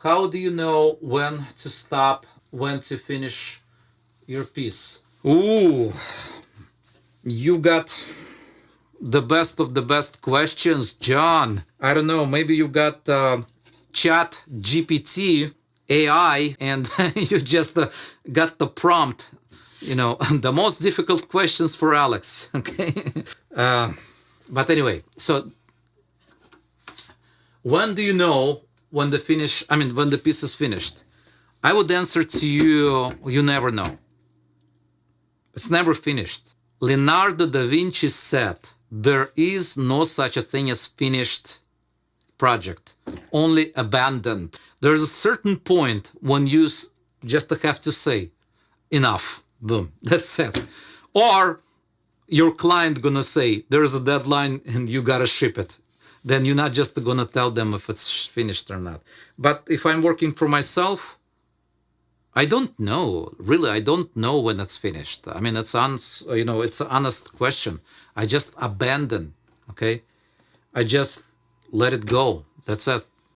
How do you know when to stop, when to finish your piece? Ooh, you got the best of the best questions, John. I don't know, maybe you got chat GPT AI and you just got the prompt, the most difficult questions for Alex. Okay. But anyway, so when do you know when when the piece is finished? I would answer to you, you never know. It's never finished. Leonardo da Vinci said, there is no such a thing as finished project, only abandoned. There's a certain point when you just have to say, enough, boom, that's it. Or your client gonna say, there's a deadline and you gotta ship it. Then you're not just gonna tell them if it's finished or not. But if I'm working for myself, I don't know. Really, I don't know when it's finished. I mean, it's an honest question. I just abandon, okay? I just let it go. That's it.